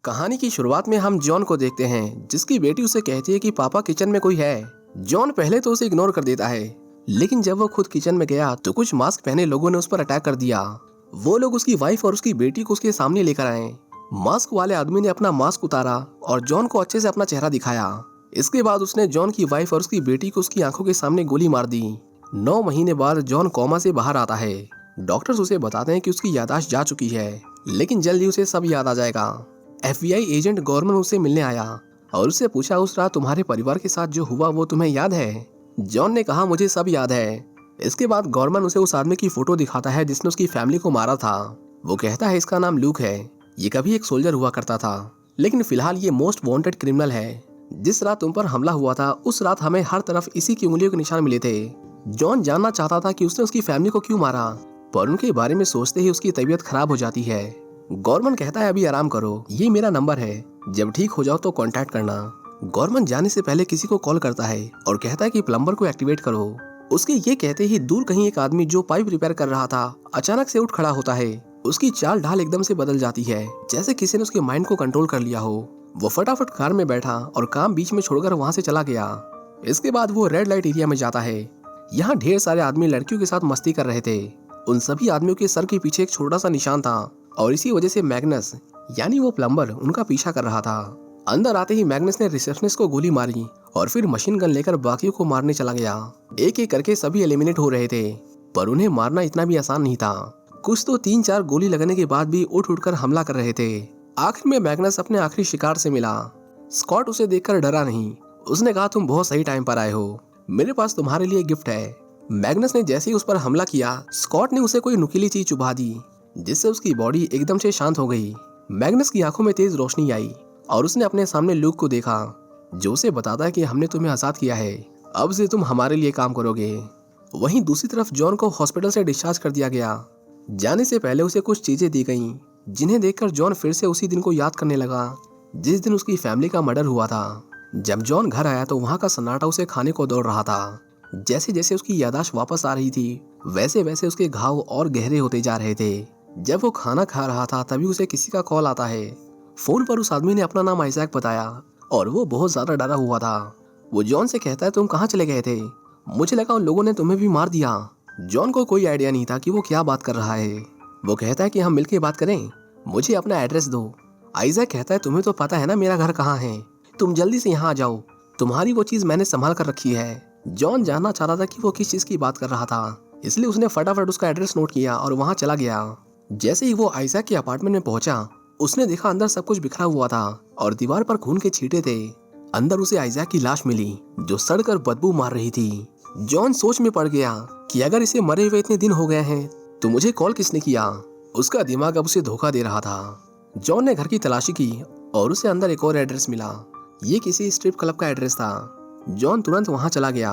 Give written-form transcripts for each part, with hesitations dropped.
कहानी की शुरुआत में हम जॉन को देखते हैं, जिसकी बेटी उसे कहती है कि पापा किचन में कोई है। जॉन पहले तो उसे इग्नोर कर देता है, लेकिन जब वो खुद किचन में गया तो कुछ मास्क पहने लोगों ने उस पर अटैक कर दिया। वो लोग उसकी वाइफ और उसकी बेटी को उसके सामने लेकर आए। मास्क वाले आदमी ने अपना मास्क उतारा और जॉन को अच्छे से अपना चेहरा दिखाया। इसके बाद उसने जॉन की वाइफ और उसकी बेटी को उसकी आंखों के सामने गोली मार दी। 9 महीने बाद जॉन कोमा से बाहर आता है। डॉक्टर्स उसे बताते हैं कि उसकी याददाश्त जा चुकी है, लेकिन जल्द ही उसे सब याद आ जाएगा। FBI एजेंट गॉर्मन उसे मिलने आया और उससे पूछा, उस रात तुम्हारे परिवार के साथ जो हुआ वो तुम्हें याद है? जॉन ने कहा, मुझे सब याद है। इसके बाद गॉर्मन उसे उस आदमी की फोटो दिखाता है जिसने उसकी फैमिली को मारा था। वो कहता है, इसका नाम लूक है, ये कभी एक सोल्जर हुआ करता था, लेकिन फिलहाल ये मोस्ट वांटेड क्रिमिनल है। जिस रात तुम पर हमला हुआ था उस रात हमें हर तरफ इसी की उंगलियों के निशान मिले थे। जॉन जानना चाहता था कि उसने उसकी फैमिली को क्यों मारा, पर उनके बारे में सोचते ही उसकी तबीयत खराब हो जाती है। गॉर्मन कहता है, अभी आराम करो, ये मेरा नंबर है, जब ठीक हो जाओ तो कांटेक्ट करना। गॉर्मन जाने से पहले किसी को कॉल करता है और कहता है कि प्लम्बर को एक्टिवेट करो। उसके ये कहते ही दूर कहीं एक आदमी जो पाइप रिपेयर कर रहा था अचानक से उठ खड़ा होता है। उसकी चाल ढाल एकदम से बदल जाती है, जैसे किसी ने उसके माइंड को कंट्रोल कर लिया हो। वो फटाफट कार में बैठा और काम बीच में छोड़कर वहाँ से चला गया। इसके बाद वो रेड लाइट एरिया में जाता है। यहाँ ढेर सारे आदमी लड़कियों के साथ मस्ती कर रहे थे। उन सभी आदमियों के सर के पीछे एक छोटा सा निशान था और इसी वजह से मैग्नस यानी वो प्लम्बर उनका पीछा कर रहा था। अंदर आते ही मैग्नस ने रिसेप्शनिस्ट को गोली मारी और फिर मशीन गन लेकर बाकियों को मारने चला गया। एक एक करके सभी एलिमिनेट हो रहे थे, पर उन्हें मारना इतना भी आसान नहीं था। कुछ तो 3-4 गोली लगने के बाद भी उठ उठकर हमला कर रहे थे। आखिर में मैग्नस अपने आखिरी शिकार से मिला। स्कॉट उसे देखकर डरा नहीं। उसने कहा, तुम बहुत सही टाइम पर आए हो, मेरे पास तुम्हारे लिए गिफ्ट है। मैग्नस ने जैसे ही उस पर हमला किया, स्कॉट ने उसे कोई नुकीली चीज चुभा दी, जिससे उसकी बॉडी एकदम से शांत हो गई। मैग्नस की आंखों में तेज रोशनी आई और उसने अपने सामने लूक को देखा, जो उसे बताता है कि हमने तुम्हें आजाद किया है, अब से तुम हमारे लिए काम करोगे। वहीं दूसरी तरफ जॉन को हॉस्पिटल से डिस्चार्ज कर दिया गया। जाने से पहले उसे कुछ चीजें दी गईं, जिन्हें देखकर जॉन फिर से उसी दिन को याद करने लगा जिस दिन उसकी फैमिली का मर्डर हुआ था। जब जॉन घर आया तो वहाँ का सन्नाटा उसे खाने को दौड़ रहा था। जैसे जैसे उसकी याददाश्त वापस आ रही थी, वैसे वैसे उसके घाव और गहरे होते जा रहे थे। जब वो खाना खा रहा था तभी उसे किसी का कॉल आता है। फोन पर उस आदमी ने अपना नाम आइजैक बताया और वो बहुत ज्यादा डरा हुआ था। वो जॉन से कहता है, तुम कहाँ चले गए थे? मुझे लगा उन लोगों ने तुम्हें भी मार दिया। जॉन को कोई आइडिया नहीं था कि वो क्या बात कर रहा है। वो कहता है कि हम मिलके बात करें, मुझे अपना एड्रेस दो। आइजैक कहता है, तुम्हें तो पता है ना मेरा घर कहाँ है, तुम जल्दी से यहाँ आ जाओ, तुम्हारी वो चीज मैंने संभाल कर रखी है। जॉन जानना चाहता था कि वो किस चीज की बात कर रहा था, इसलिए उसने फटाफट उसका एड्रेस नोट किया और वहाँ चला गया। जैसे ही वो आइजैक के अपार्टमेंट में पहुंचा, उसने देखा अंदर सब कुछ बिखरा हुआ था और दीवार पर खून के छींटे थे। अंदर उसे आइजैक की लाश मिली जो सड़कर बदबू मार रही थी। जॉन सोच में पड़ गया कि अगर इसे मरे हुए इतने दिन हो गए हैं तो मुझे कॉल किसने किया। उसका दिमाग अब उसे धोखा दे रहा था। जॉन ने घर की तलाशी की और उसे अंदर एक और एड्रेस मिला। ये किसी स्ट्रिप क्लब का एड्रेस था। जॉन तुरंत वहां चला गया।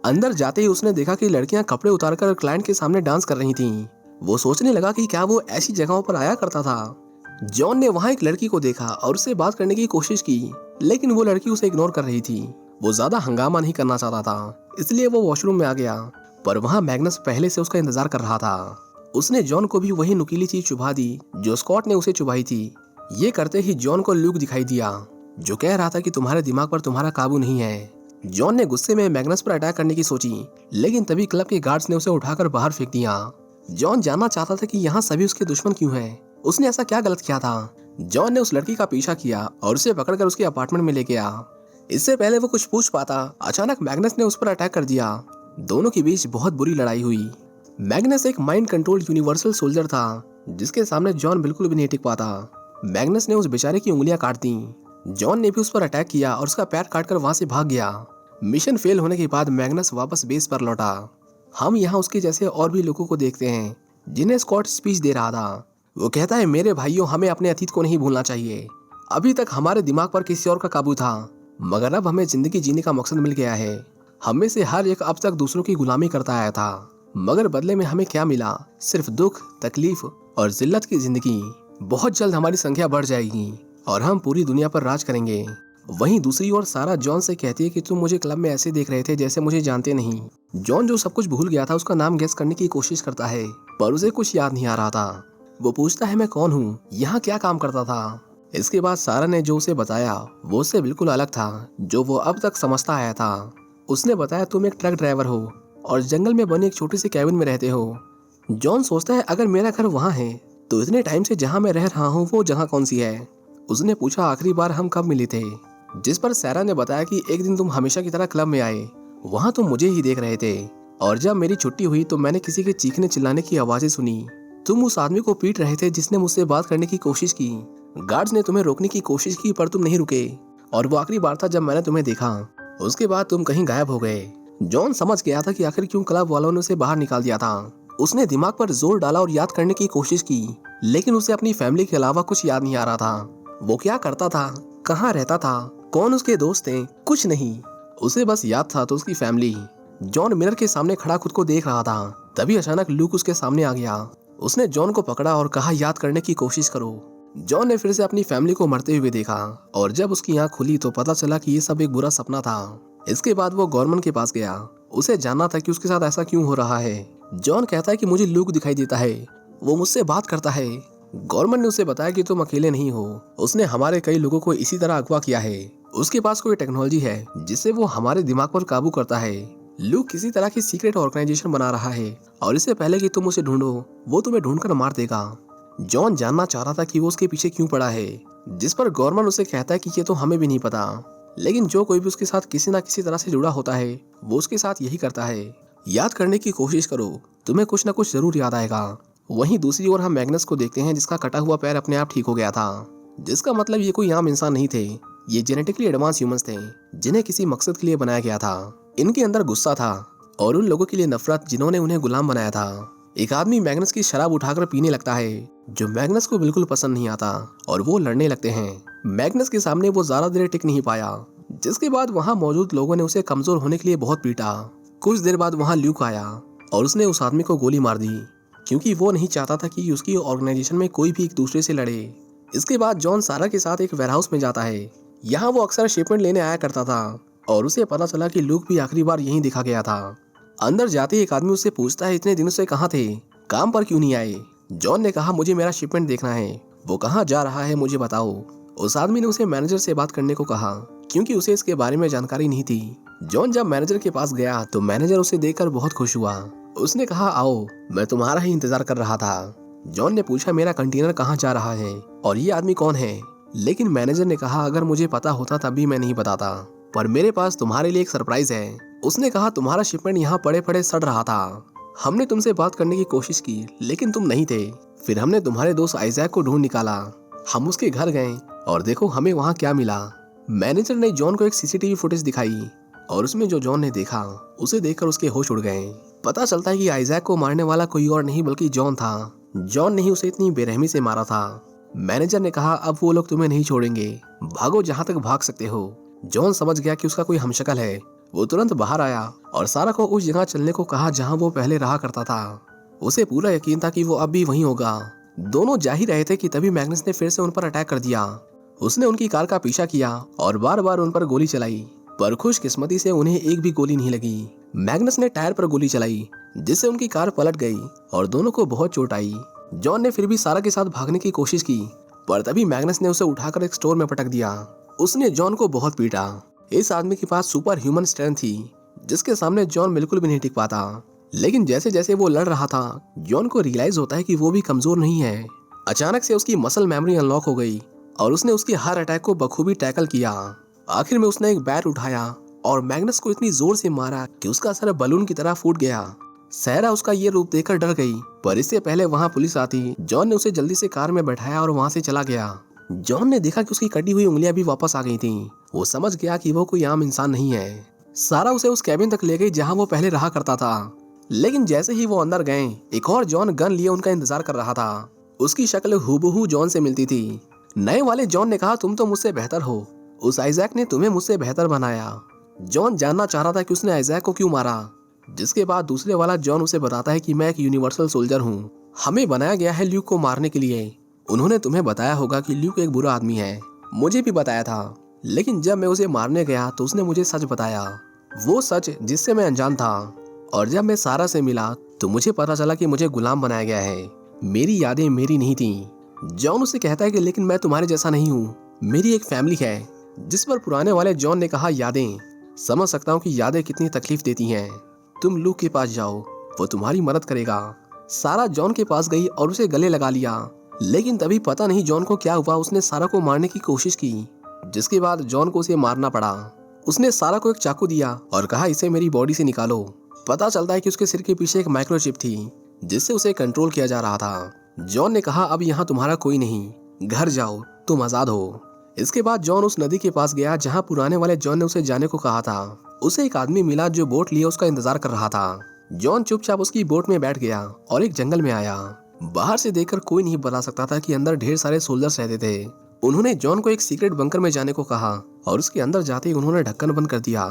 अंदर जाते ही उसने देखा कि लड़कियां कपड़े उतारकर क्लाइंट के सामने डांस कर रही थीं। वो सोचने लगा कि क्या वो ऐसी जगहों पर आया करता था। जॉन ने वहां एक लड़की को देखा और उससे बात करने की कोशिश की, लेकिन वो लड़की उसे इग्नोर कर रही थी। वो ज्यादा हंगामा नहीं करना चाहता था, इसलिए वो वॉशरूम में आ गया, पर वहां मैग्नस पहले से उसका इंतजार कर रहा था। उसने जॉन को भी वही नुकीली चीज चुभा दी जो स्कॉट ने उसे चुभाई थी। ये करते ही जॉन को लूक दिखाई दिया, जो कह रहा था कि तुम्हारे दिमाग पर तुम्हारा काबू नहीं है। जॉन ने गुस्से में मैग्नस पर अटैक करने की सोची, लेकिन तभी क्लब के गार्ड्स ने उसे उठाकर बाहर फेंक दिया। जॉन जानना चाहता था कि यहाँ सभी उसके दुश्मन क्यों हैं, उसने ऐसा क्या गलत किया था। जॉन ने उस लड़की का पीछा किया और उसे पकड़कर उसके अपार्टमेंट में ले गया। इससे पहले वो कुछ पूछ पाता, अचानक मैग्नस ने उस पर अटैक कर दिया। दोनों के बीच बहुत बुरी लड़ाई हुई। मैग्नस एक माइंड कंट्रोल यूनिवर्सल सोल्जर था, जिसके सामने जॉन बिल्कुल भी नहीं टिक पाता। मैग्नस ने उस बेचारे की उंगलियां काट दी। जॉन ने भी उस पर अटैक किया और उसका पैर काटकर वहां से भाग गया। मिशन फेल होने के बाद मैग्नस वापस बेस पर लौटा। हम यहाँ उसके जैसे और भी लोगों को देखते हैं जिन्हें स्कॉट स्पीच दे रहा था। वो कहता है, मेरे भाइयों, हमें अपने अतीत को नहीं भूलना चाहिए। अभी तक हमारे दिमाग पर किसी और का काबू था, मगर अब हमें जिंदगी जीने का मकसद मिल गया है। हम में से हर एक अब तक दूसरों की गुलामी करता आया था, मगर बदले में हमें क्या मिला? सिर्फ दुख, तकलीफ और जिल्लत की जिंदगी। बहुत जल्द हमारी संख्या बढ़ जाएगी और हम पूरी दुनिया पर राज करेंगे। वहीं दूसरी ओर सारा जॉन से कहती है कि तुम मुझे क्लब में ऐसे देख रहे थे जैसे मुझे जानते नहीं। जॉन जो सब कुछ भूल गया था उसका नाम गेस करने की कोशिश करता है, पर उसे कुछ याद नहीं आ रहा था। वो पूछता है, मैं कौन हूँ, यहाँ क्या काम करता था। इसके बाद सारा ने जो उसे बताया वो उससे बिल्कुल अलग था जो वो अब तक समझता आया था। उसने बताया तुम एक ट्रक ड्राइवर हो और जंगल में बनी एक छोटी सी कैबिन में रहते हो। जॉन सोचता है अगर मेरा घर वहाँ है तो इतने टाइम से जहाँ मैं रह रहा हूँ वो जगह कौन सी है। उसने पूछा आखिरी बार हम कब मिले थे, जिस पर सारा ने बताया कि एक दिन तुम हमेशा की तरह क्लब में आए, वहाँ तुम मुझे ही देख रहे थे और जब मेरी छुट्टी हुई तो मैंने किसी के चीखने चिल्लाने की आवाजें सुनी। तुम उस आदमी को पीट रहे थे जिसने मुझसे बात करने की कोशिश की। गार्ड्स ने तुम्हें रोकने की कोशिश की पर तुम नहीं रुके और वो आखिरी बार था जब मैंने तुम्हें देखा। उसके बाद तुम कहीं गायब हो गए। जॉन समझ गया था कि आखिर क्यों क्लब वालों ने उसे बाहर निकाल दिया था। उसने दिमाग पर जोर डाला और याद करने की कोशिश की, लेकिन उसे अपनी फैमिली के अलावा कुछ याद नहीं आ रहा था। वो क्या करता था, कहाँ रहता था, कौन उसके दोस्त थे, कुछ नहीं। उसे बस याद था तो उसकी फैमिली। जॉन मिरर के सामने खड़ा खुद को देख रहा था। तभी अचानक लूक उसके सामने आ गया। उसने जॉन को पकड़ा और कहा याद करने की कोशिश करो। जॉन ने फिर से अपनी फैमिली को मरते हुए देखा और जब उसकी आंख खुली तो पता चला कि ये सब एक बुरा सपना था। इसके बाद वो गॉर्मन के पास गया। उसे जानना था कि उसके साथ ऐसा क्यों हो रहा है। जॉन कहता है कि मुझे लूक दिखाई देता है, वो मुझसे बात करता है। गॉर्मन ने उसे बताया कि तुम अकेले नहीं हो, उसने हमारे कई लोगों को इसी तरह अगवा किया है। उसके पास कोई टेक्नोलॉजी है जिससे वो हमारे दिमाग पर काबू करता है। लूक किसी तरह की सीक्रेट ऑर्गेनाइजेशन बना रहा है और इससे पहले कि तुम उसे ढूंढो वो तुम्हें ढूंढकर मार देगा। जॉन जानना चाह रहा था कि वो उसके पीछे क्यों पड़ा है, जिस पर गॉर्मन उसे कहता है कि ये तो हमें भी नहीं पता, लेकिन जो कोई भी उसके साथ किसी न किसी तरह से जुड़ा होता है वो उसके साथ यही करता है। याद करने की कोशिश करो, तुम्हें कुछ न कुछ जरूर याद आएगा। वहीं दूसरी ओर हम मैग्नस को देखते हैं जिसका कटा हुआ पैर अपने आप ठीक हो गया था, जिसका मतलब ये कोई आम इंसान नहीं थे। ये जेनेटिकली एडवांस ह्यूमंस थे जिन्हें किसी मकसद के लिए बनाया गया था। इनके अंदर गुस्सा था और उन लोगों के लिए नफरत जिन्होंने उन्हें गुलाम बनाया था। एक आदमी मैग्नस की शराब उठाकर पीने लगता है जो मैग्नस को बिल्कुल पसंद नहीं आता और वो लड़ने लगते हैं। मैग्नस के सामने वो ज्यादा देर टिक नहीं पाया, जिसके बाद वहाँ मौजूद लोगों ने उसे कमजोर होने के लिए बहुत पीटा। कुछ देर बाद वहाँ ल्यूक आया और उसने उस आदमी को गोली मार दी क्योंकि वो नहीं चाहता था कि उसकी ऑर्गेनाइजेशन में कोई भी एक दूसरे से लड़े। इसके बाद जॉन सारा के साथ एक वेयरहाउस में जाता है। यहाँ वो अक्सर शिपमेंट लेने आया करता था और उसे पता चला कि लूक भी आखिरी बार यहीं देखा गया था। अंदर जाते ही एक आदमी उससे पूछता है इतने दिनों से कहाँ थे, काम पर क्यों नहीं आए। जॉन ने कहा मुझे मेरा शिपमेंट देखना है, वो कहाँ जा रहा है मुझे बताओ। उस आदमी ने उसे मैनेजर से बात करने को कहा क्योंकि उसे इसके बारे में जानकारी नहीं थी। जॉन जब मैनेजर के पास गया तो मैनेजर उसे देखकर बहुत खुश हुआ। उसने कहा आओ, मैं तुम्हारा ही इंतजार कर रहा था। जॉन ने पूछा मेरा कंटेनर कहाँ जा रहा है और ये आदमी कौन है, लेकिन मैनेजर ने कहा अगर मुझे पता होता तब भी मैं नहीं बताता, पर मेरे पास तुम्हारे लिए एक सरप्राइज है। उसने कहा तुम्हारा शिपमेंट यहाँ पड़े पड़े सड़ रहा था, हमने तुमसे बात करने की कोशिश की लेकिन तुम नहीं थे। फिर हमने तुम्हारे दोस्त आइजैक को ढूंढ निकाला, हम उसके घर गए और देखो हमें वहाँ क्या मिला। मैनेजर ने जॉन को एक सीसीटीवी फुटेज दिखाई और उसमें जो जॉन ने देखा उसे देखकर उसके होश उड़ गए। पता चलता है कि आइजैक को मारने वाला कोई और नहीं बल्कि जॉन था। जॉन ने ही उसे इतनी बेरहमी से मारा था। मैनेजर ने कहा अब वो लोग तुम्हें नहीं छोड़ेंगे, भागो जहाँ तक भाग सकते हो। जॉन समझ गया कि उसका कोई हमशक्ल है। वो तुरंत बाहर आया और सारा को उस जगह चलने को कहा जहाँ वो पहले रहा करता था। उसे पूरा यकीन था कि वो अब भी वहीं होगा। दोनों जा ही रहे थे कि तभी मैग्नस ने फिर से उन पर अटैक कर दिया। उसने उनकी कार का पीछा किया और बार बार उन पर गोली चलाई, पर खुशकिस्मती से उन्हें एक भी गोली नहीं लगी। मैग्नस ने टायर पर गोली चलाई जिससे उनकी कार पलट गई और दोनों को बहुत चोट आई। जॉन ने फिर भी सारा के साथ भागने की कोशिश की, पर तभी मैग्नस ने उसे उठाकर एक स्टोर में पटक दिया। उसने जॉन को बहुत पीटा। इस आदमी के पास सुपर ह्यूमन स्ट्रेंथ थी जिसके सामने जॉन बिल्कुल भी नहीं टिक पाता। लेकिन जैसे जैसे वो लड़ रहा था जॉन को रियलाइज होता है कि वो भी कमजोर नहीं है। अचानक से उसकी मसल मेमोरी अनलॉक हो गई और उसने उसके हर अटैक को बखूबी टैकल किया। आखिर में उसने एक बैट उठाया और मैग्नस को इतनी जोर से मारा कि उसका सर बलून की तरह फूट गया। सहरा उसका ये रूप देखकर डर गई, पर इससे पहले वहाँ पुलिस आती जॉन ने उसे जल्दी से कार में बैठाया और वहाँ से चला गया। जॉन ने देखा कि उसकी कटी हुई उंगलियां भी वापस आ गई थीं। वो समझ गया कि वो कोई आम इंसान नहीं है। सारा उसे उस कैबिन तक ले गई जहां वो पहले रहा करता था, लेकिन जैसे ही वो अंदर गए एक और जॉन गन लिए उनका इंतजार कर रहा था। उसकी शक्ल हूबहू जॉन से मिलती थी। नए वाले जॉन ने कहा तुम तो मुझसे बेहतर हो, उस आइजैक ने तुम्हें मुझसे बेहतर बनाया। जॉन जानना चाह रहा था कि उसने आइजैक को क्यों मारा, जिसके बाद दूसरे वाला जॉन उसे बताता है कि मैं एक यूनिवर्सल सोल्जर हूँ, हमें बनाया गया है ल्यूक को मारने के लिए। उन्होंने तुम्हें बताया होगा कि ल्यूक एक बुरा आदमी है, मुझे भी बताया था, लेकिन जब मैं उसे मारने गया तो उसने मुझे सच बताया, वो सच जिससे मैं अनजान था। और जब मैं सारा से मिला तो मुझे पता चला कि मुझे गुलाम बनाया गया है। मेरी यादें मेरी नहीं थी, जॉन उसे कहता है कि लेकिन मैं तुम्हारे जैसा नहीं हूँ, मेरी एक फैमिली है। जिस पर पुराने वाले जॉन ने कहा यादें। समझ सकता हूँ कि यादें कितनी तकलीफ देती हैं। तुम लूक के पास जाओ, वो तुम्हारी मदद करेगा। सारा जॉन के पास गई और उसे गले लगा लिया। लेकिन तभी पता नहीं जॉन को क्या हुआ, उसने सारा को मारने की कोशिश की, जिसके बाद जॉन को उसे मारना पड़ा। उसने सारा को एक चाकू दिया और कहा इसे मेरी बॉडी से निकालो। पता चलता है कि उसके सिर के पीछे एक माइक्रोचिप थी, जिससे उसे कंट्रोल किया जा रहा था। जॉन ने कहा अब यहाँ तुम्हारा कोई नहीं, घर जाओ, तुम आजाद हो। इसके बाद जॉन उस नदी के पास गया जहाँ पुराने वाले जॉन ने उसे जाने को कहा था। उसे एक आदमी मिला जो बोट लिए उसका इंतजार कर रहा था। जॉन चुपचाप उसकी बोट में बैठ गया और एक जंगल में आया। बाहर से देखकर कोई नहीं बता सकता था कि अंदर ढेर सारे सोल्जर्स रहते थे। उन्होंने जॉन को एक सीक्रेट बंकर में जाने को कहा और उसके अंदर जाते ही उन्होंने ढक्कन बंद कर दिया।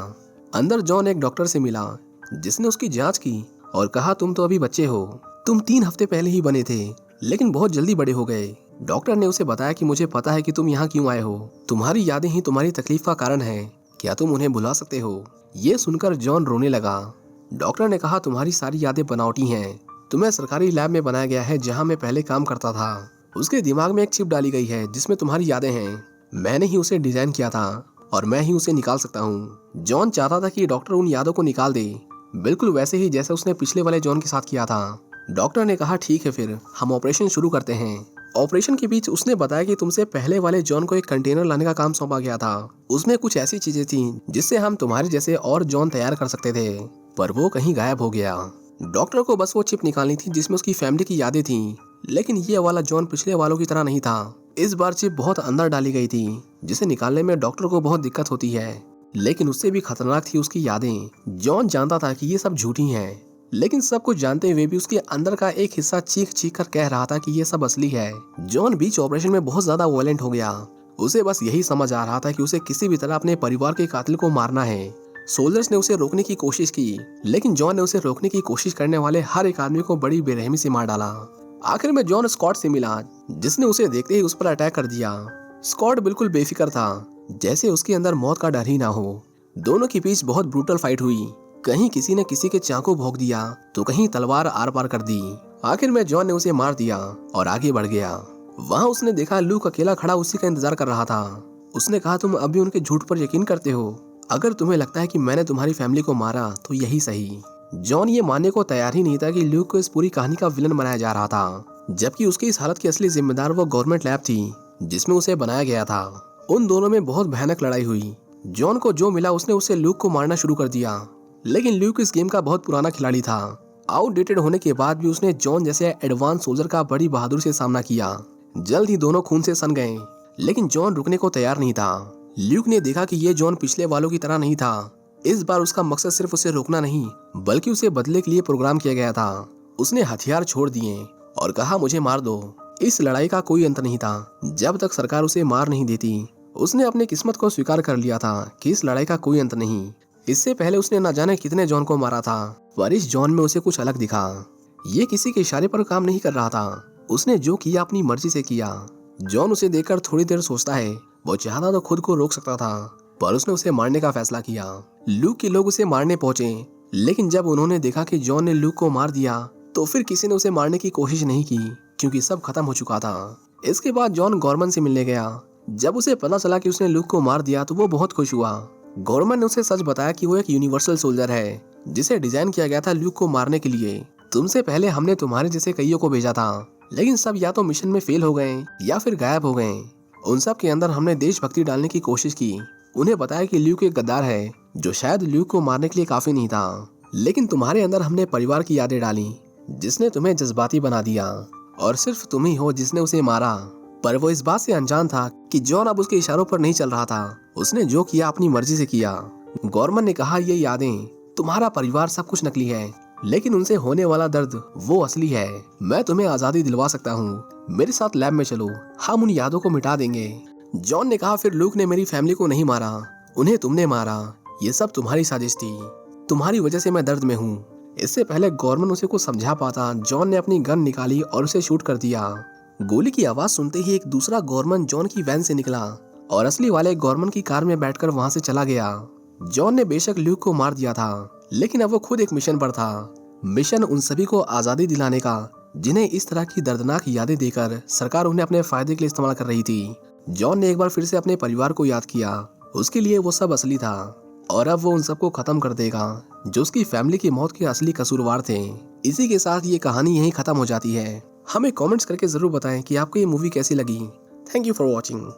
अंदर जॉन एक डॉक्टर से मिला, जिसने उसकी जांच की और कहा तुम तो अभी बच्चे हो, तुम 3 हफ्ते पहले ही बने थे, लेकिन बहुत जल्दी बड़े हो गए। डॉक्टर ने उसे बताया कि मुझे पता है कि तुम यहाँ क्यों आए हो, तुम्हारी यादें ही तुम्हारी तकलीफ का कारण है, क्या तुम उन्हें भुला सकते हो? ये सुनकर जॉन रोने लगा। डॉक्टर ने कहा तुम्हारी सारी यादें बनावटी हैं, तुम्हें सरकारी लैब में बनाया गया है जहाँ मैं पहले काम करता था। उसके दिमाग में एक चिप डाली गई है जिसमें तुम्हारी यादें हैं। मैंने ही उसे डिजाइन किया था और मैं ही उसे निकाल सकता हूँ। जॉन चाहता था कि डॉक्टर उन यादों को निकाल दे, बिल्कुल वैसे ही जैसे उसने पिछले वाले जॉन के साथ किया था। डॉक्टर ने कहा ठीक है, फिर हम ऑपरेशन शुरू करते हैं। ऑपरेशन के बीच उसने बताया कि तुमसे पहले वाले जॉन को एक कंटेनर लाने का काम सौंपा गया था। उसमें कुछ ऐसी चीजें थीं जिससे हम तुम्हारे जैसे और जॉन तैयार कर सकते थे, पर वो कहीं गायब हो गया। डॉक्टर को बस वो चिप निकालनी थी जिसमें उसकी फैमिली की यादें थीं, लेकिन ये वाला जॉन पिछले वालों की तरह नहीं था। इस बार चिप बहुत अंदर डाली गई थी, जिसे निकालने में डॉक्टर को बहुत दिक्कत होती है, लेकिन उससे भी खतरनाक थी उसकी यादें। जॉन जानता था कि ये सब झूठी हैं, लेकिन सब कुछ जानते हुए भी उसके अंदर का एक हिस्सा चीख चीख कर कह रहा था कि ये सब असली है। जॉन बीच ऑपरेशन में बहुत ज्यादा वायलेंट हो गया। उसे बस यही समझ आ रहा था कि उसे किसी भी तरह अपने परिवार के कातिल को मारना है। सोल्जर्स ने उसे रोकने की कोशिश की, लेकिन जॉन ने उसे रोकने की कोशिश करने वाले हर एक आदमी को बड़ी बेरहमी से मार डाला। आखिर में जॉन स्कॉट से मिला, जिसने उसे देखते ही उस पर अटैक कर दिया। स्कॉट बिल्कुल बेफिक्र था, जैसे उसके अंदर मौत का डर ही ना हो। दोनों के बीच बहुत ब्रूटल फाइट हुई। कहीं किसी ने किसी के चाकू भोंक दिया तो कहीं तलवार आर पार कर दी। आखिर में जॉन ने उसे मार दिया और आगे बढ़ गया। वहाँ उसने देखा लूक अकेला खड़ा उसी का इंतजार कर रहा था। उसने कहा तुम अभी उनके झूठ पर यकीन करते हो? अगर तुम्हें लगता है कि मैंने तुम्हारी फैमिली को मारा तो यही सही। जॉन ये मानने को तैयार ही नहीं था कि ल्यूक को इस पूरी कहानी का विलन बनाया जा रहा था, जबकि उसकी इस हालत की असली जिम्मेदार वो गवर्नमेंट लैब थी जिसमें उसे बनाया गया था। उन दोनों में बहुत भयानक लड़ाई हुई। जॉन को जो मिला उसने उससे ल्यूक को मारना शुरू कर दिया, लेकिन ल्यूक इस गेम का बहुत पुराना खिलाड़ी था। आउटडेटेड होने के बाद भी उसने जॉन जैसे एडवांस सोल्जर का बड़ी बहादुरी से सामना किया। जल्द ही दोनों खून से सन गए, लेकिन जॉन रुकने को तैयार नहीं था। ल्यूक ने देखा कि ये जॉन पिछले वालों की तरह नहीं था। इस बार उसका मकसद सिर्फ उसे रोकना नहीं, बल्कि उसे बदले के लिए प्रोग्राम किया गया था। उसने हथियार छोड़ दिए और कहा मुझे मार दो। इस लड़ाई का कोई अंत नहीं था जब तक सरकार उसे मार नहीं देती। उसने अपनी किस्मत को स्वीकार कर लिया था कि इस लड़ाई का कोई अंत नहीं। इससे पहले उसने न जाने कितने जॉन को मारा था, पर इस जॉन में उसे कुछ अलग दिखा। ये किसी के इशारे पर काम नहीं कर रहा था। उसने जो किया अपनी मर्जी से किया। जॉन उसे देखकर थोड़ी देर सोचता है। वो चाहता तो खुद को रोक सकता था, पर उसने उसे मारने का फैसला किया। लूक के लोग उसे मारने पहुंचे, लेकिन जब उन्होंने देखा कि जॉन ने लूक को मार दिया तो फिर किसी ने उसे मारने की कोशिश नहीं की, क्योंकि सब खत्म हो चुका था। इसके बाद जॉन गॉर्मन से मिलने गया। जब उसे पता चला कि उसने लूक को मार दिया तो वो बहुत खुश हुआ। गॉर्मन ने उसे सच बताया कि वो एक यूनिवर्सल सोल्जर है, जिसे डिजाइन किया गया था लूक को मारने के लिए। तुमसे पहले हमने तुम्हारे जैसे कईयों को भेजा था, लेकिन सब या तो मिशन में फेल हो गए या फिर गायब हो गए। उन सब के अंदर हमने देशभक्ति डालने की कोशिश की। उन्हें बताया कि ल्यूक एक गद्दार है जो शायद ल्यूक को मारने के लिए काफी नहीं था, लेकिन तुम्हारे अंदर हमने परिवार की यादें डाली, जिसने तुम्हें जज्बाती बना दिया, और सिर्फ तुम ही हो जिसने उसे मारा। पर वो इस बात से अनजान था कि जॉन अब उसके इशारों पर नहीं चल रहा था। उसने जो किया अपनी मर्जी से किया। गॉर्मन ने कहा ये यादें, तुम्हारा परिवार सब कुछ नकली है, लेकिन उनसे होने वाला दर्द वो असली है। मैं तुम्हें आजादी दिलवा सकता हूँ, मेरे साथ लैब में चलो, हम उन यादों को मिटा देंगे। जॉन ने कहा फिर लूक ने मेरी फैमिली को नहीं मारा, उन्हें तुमने मारा। ये सब तुम्हारी साजिश थी, तुम्हारी वजह से मैं दर्द में हूँ। इससे पहले गॉर्मन उसे कुछ समझा पाता, जॉन ने अपनी गन निकाली और उसे शूट कर दिया। गोली की आवाज सुनते ही एक दूसरा गॉर्मन जॉन की वैन से निकला और असली वाले गॉर्मन की कार में बैठकर वहां से चला गया। जॉन ने बेशक ल्यूक को मार दिया था, लेकिन अब वो खुद एक मिशन पर था। मिशन उन सभी को आजादी दिलाने का जिन्हें इस तरह की दर्दनाक यादें देकर सरकार उन्हें अपने फायदे के लिए इस्तेमाल कर रही थी। जॉन ने एक बार फिर से अपने परिवार को याद किया। उसके लिए वो सब असली था और अब वो उन सबको खत्म कर देगा जो उसकी फैमिली की मौत के असली कसूरवार थे। इसी के साथ ये कहानी यहीं खत्म हो जाती है। हमें कमेंट्स करके जरूर बताएं कि आपको ये मूवी कैसी लगी। Thank you for watching.